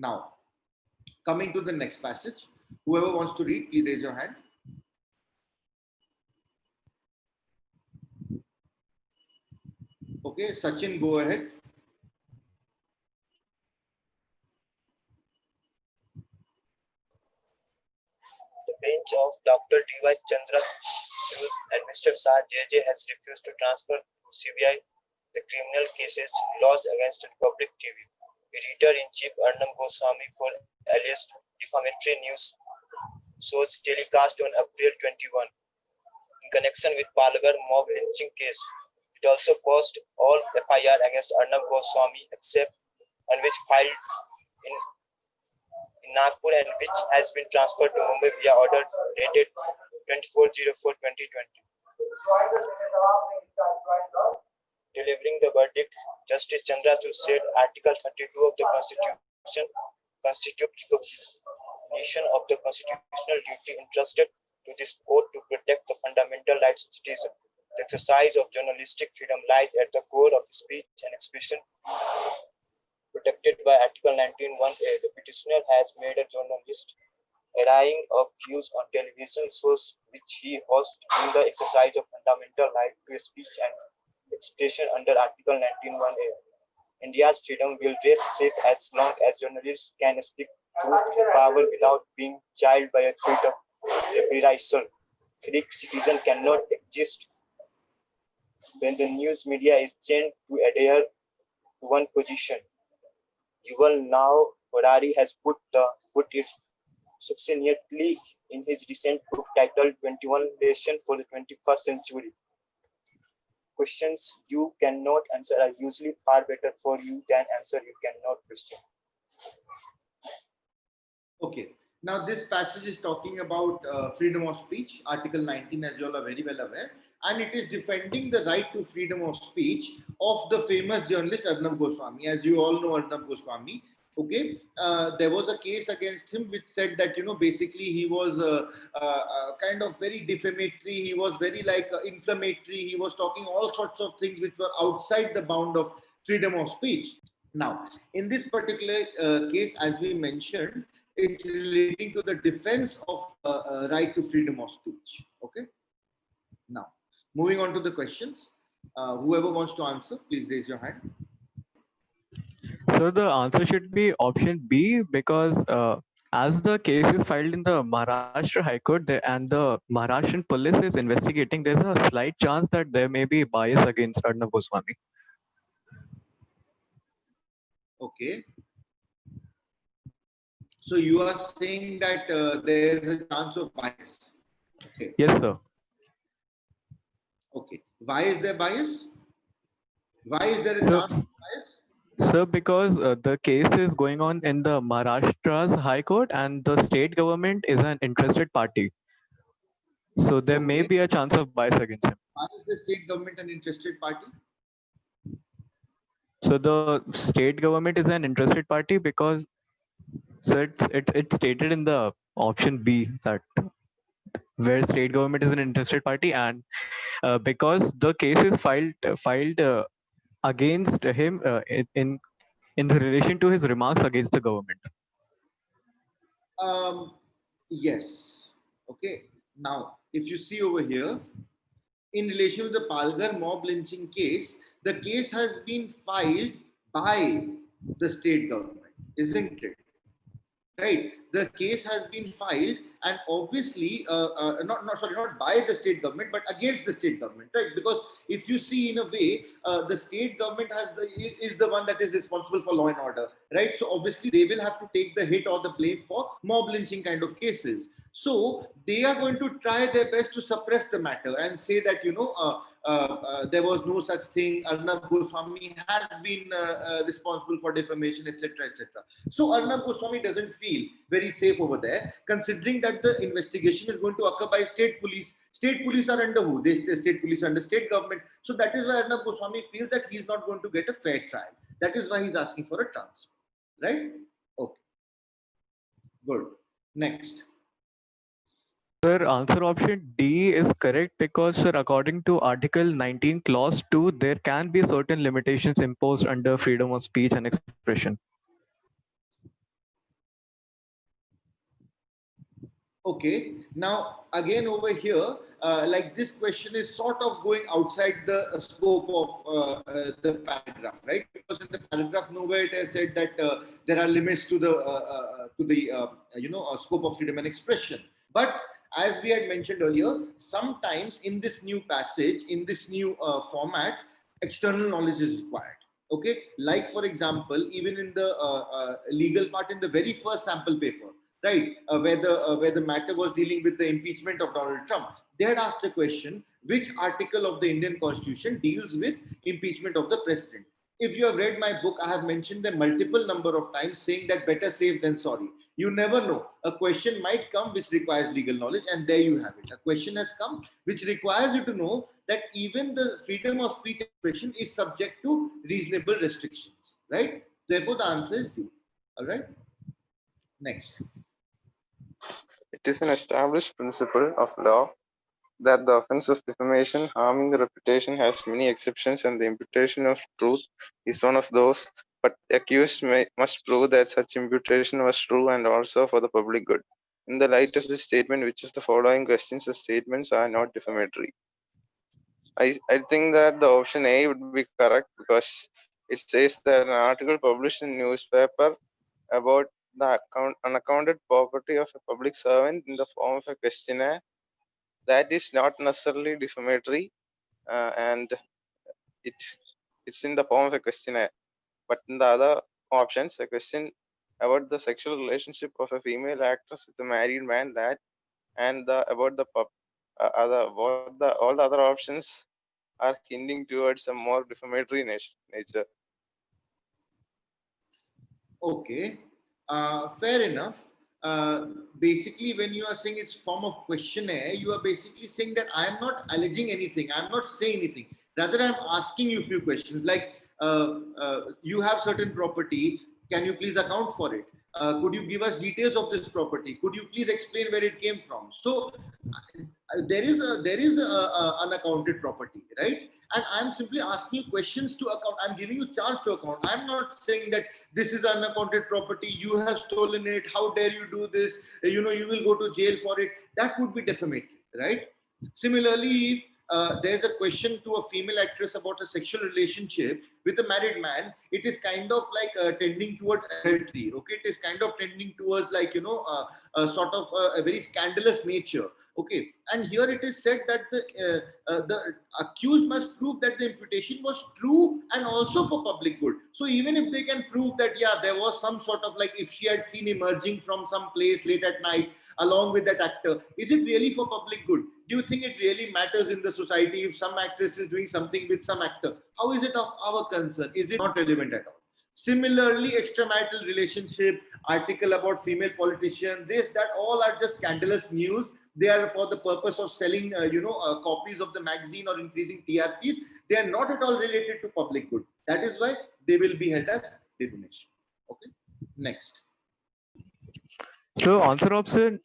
Now, coming to the next passage, whoever wants to read, please raise your hand. Okay, Sachin, go ahead. The bench of Dr. D.Y. Chandrachud and Mr. Shah J.J. has refused to transfer to CBI the criminal cases laws against Republic TV. Editor-in-Chief Arnab Goswami for alleged defamatory news shows telecast on April 21 in connection with Palghar mob lynching case. It also caused all FIR against Arnab Goswami except on which filed in Nagpur and which has been transferred to Mumbai via order dated 24/04/2020. Delivering the verdict, Justice Chandrachud said Article 32 of the Constitution constitutes recognition of the constitutional duty entrusted to this court to protect the fundamental rights of citizens. The exercise of journalistic freedom lies at the core of speech and expression protected by Article 19(1)(a). The petitioner has made a journalist airing of views on television shows which he hosts in the exercise of fundamental right to speech and expression under Article 19(1)(a). India's freedom will rest safe as long as journalists can speak truth to power without being jailed by a threat of reprisal. Free citizen cannot exist when the news media is chained to adhere to one position. Yuval Noah Harari has put it succinctly in his recent book titled 21 Lessons for the 21st Century. Questions you cannot answer are usually far better for you than answer you cannot question. Okay. Now, this passage is talking about freedom of speech, Article 19, as you all are very well aware, and it is defending the right to freedom of speech of the famous journalist Arnab Goswami. As you all know, Arnab Goswami, okay, there was a case against him which said that, basically he was kind of very defamatory, he was very inflammatory, he was talking all sorts of things which were outside the bound of freedom of speech. Now, in this particular case, as we mentioned, it's relating to the defense of right to freedom of speech. Okay. Now, moving on to the questions. Whoever wants to answer, please raise your hand. So the answer should be option B, because as the case is filed in the Maharashtra High Court and the Maharashtrian police is investigating, there's a slight chance that there may be bias against Arnab Goswami. Okay. So you are saying that there is a chance of bias. Okay. Yes, sir. Okay. Why is there bias? Why is there a chance of bias? Sir, because the case is going on in the Maharashtra's High Court and the state government is an interested party. So there may be a chance of bias against him. Why is the state government an interested party? So the state government is an interested party because, so it's stated in the option B that where state government is an interested party, and because the case is filed against him in the relation to his remarks against the government. Yes. Okay. Now, if you see over here, in relation to the Palghar mob lynching case, the case has been filed by the state government, isn't it? Right? The case has been filed, and obviously, not by the state government, but against the state government, right? Because if you see, in a way, the state government is the one that is responsible for law and order, right? So obviously, they will have to take the hit or the blame for mob lynching kind of cases. So they are going to try their best to suppress the matter and say that there was no such thing. Arnab Goswami has been responsible for defamation, etc., etc. So Arnab Goswami doesn't feel very safe over there, considering that the investigation is going to occur by state police. State police are under who? The state police are under state government. So that is why Arnab Goswami feels that he is not going to get a fair trial. That is why he's asking for a transfer. Right? Okay. Good. Next. Sir, answer option D is correct because, sir, according to Article 19, Clause 2, there can be certain limitations imposed under freedom of speech and expression. Okay, now again over here, like this question is sort of going outside the scope of the paragraph, right? Because in the paragraph nowhere it has said that there are limits to the scope of freedom and expression. But as we had mentioned earlier, sometimes in this new passage, in this new format, external knowledge is required. Okay, like for example, even in the legal part, in the very first sample paper, right, where the matter was dealing with the impeachment of Donald Trump. They had asked the question, which article of the Indian Constitution deals with impeachment of the president? If you have read my book, I have mentioned them multiple number of times, saying that better safe than sorry. You never know. A question might come which requires legal knowledge, and there you have it. A question has come which requires you to know that even the freedom of speech expression is subject to reasonable restrictions, right? Therefore, the answer is D. All right. Next. It is an established principle of law that the offense of defamation harming the reputation has many exceptions, and the imputation of truth is one of those, but the accused must prove that such imputation was true and also for the public good. In the light of this statement, which is the following questions or statements are not defamatory? I think that the option A would be correct, because it says that an article published in newspaper about the unaccounted property of a public servant in the form of a questionnaire, that is not necessarily defamatory, and it's in the form of a questionnaire. But in the other options, a question about the sexual relationship of a female actress with a married man, that, and about the all the other options are hinting towards a more defamatory nature. Okay, fair enough. Basically, when you are saying it's form of questionnaire, you are basically saying that I am not alleging anything. I am not saying anything. Rather, I'm asking you a few questions like, you have certain property. Can you please account for it? Could you give us details of this property? Could you please explain where it came from? So there is unaccounted property, right? And I'm simply asking you questions to account. I'm giving you chance to account. I'm not saying that this is unaccounted property, you have stolen it, how dare you do this, you will go to jail for it. That would be defamatory, right? Similarly, if there's a question to a female actress about a sexual relationship with a married man, it is kind of like tending towards adultery. Okay, it is kind of tending towards like sort of a very scandalous nature. Okay, and here it is said that the accused must prove that the imputation was true and also for public good. So even if they can prove that, yeah, there was some sort of like, if she had seen emerging from some place late at night along with that actor, is it really for public good? Do you think it really matters in the society if some actress is doing something with some actor? How is it of our concern? Is it not relevant at all? Similarly, extramarital relationship, article about female politician, this, that, all are just scandalous news. They are for the purpose of selling, copies of the magazine or increasing TRPs. They are not at all related to public good. That is why they will be held as defamation. Okay. Next. So answer option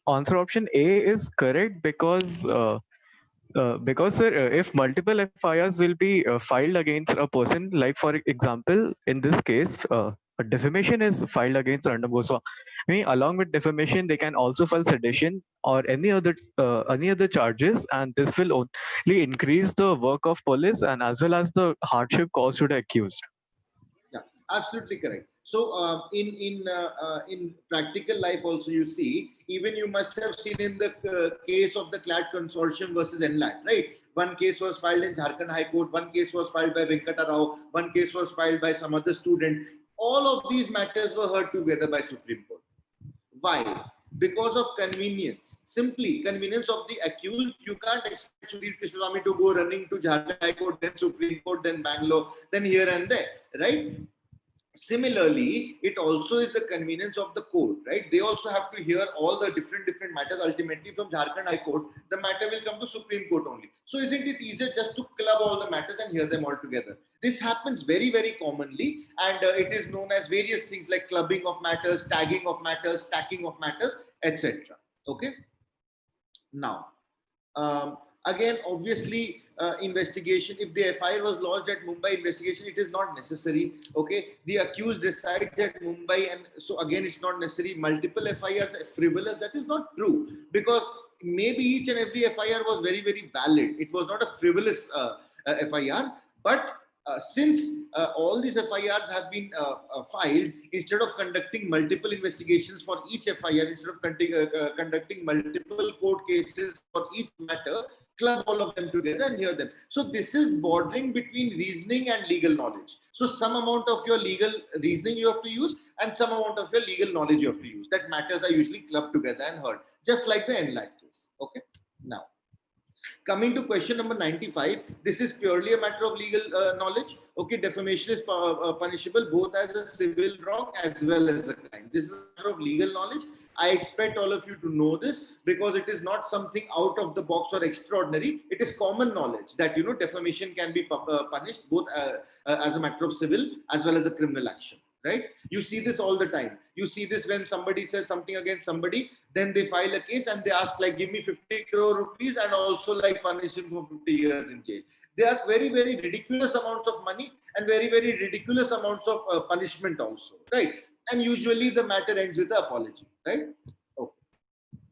A is correct because sir, if multiple FIRs will be filed against a person, like for example, in this case, a defamation is filed against Arnab Goswami. Along with defamation, they can also file sedition or any other charges, and this will only increase the work of police and as well as the hardship caused to the accused. Yeah, absolutely correct. So in practical life also, you see, even you must have seen in the case of the CLAT consortium versus NLAT, right? One case was filed in Jharkhand High Court, one case was filed by Venkata Rao, one case was filed by some other student. All of these matters were heard together by Supreme Court. Why? Because of convenience. Simply convenience of the accused. You can't expect Sudhir Krishnaswamy to go running to Jharkhand High Court, then Supreme Court, then Bangalore, then here and there, right? Similarly, it also is the convenience of the court, right? They also have to hear all the different matters. Ultimately, from Jharkhand High Court, the matter will come to Supreme Court only. So, isn't it easier just to club all the matters and hear them all together? This happens very commonly, and it is known as various things like clubbing of matters, tagging of matters, stacking of matters, etc. Okay. Now, again, obviously, investigation, if the FIR was lodged at Mumbai investigation, it is not necessary. Okay, the accused resides at Mumbai, and so again it's not necessary. Multiple FIRs are frivolous. That is not true, because maybe each and every FIR was very, very valid. It was not a frivolous FIR, but since all these FIRs have been filed, instead of conducting multiple investigations for each FIR, instead of conducting multiple court cases for each matter, club all of them together and hear them. So this is bordering between reasoning and legal knowledge. So some amount of your legal reasoning you have to use, and some amount of your legal knowledge you have to use. That matters are usually clubbed together and heard, just like the NLAC case. Okay. Now, coming to question number 95, this is purely a matter of legal knowledge. Okay, defamation is punishable both as a civil wrong as well as a crime. This is a matter of legal knowledge. I expect all of you to know this, because it is not something out of the box or extraordinary. It is common knowledge that, you know, defamation can be punished both as a matter of civil as well as a criminal action. Right? You see this all the time. You see this when somebody says something against somebody, then they file a case and they ask, like, give me 50 crore rupees and also like punish him for 50 years in jail. They ask very, very ridiculous amounts of money and very, very ridiculous amounts of punishment also. Right? And usually the matter ends with an apology. Right?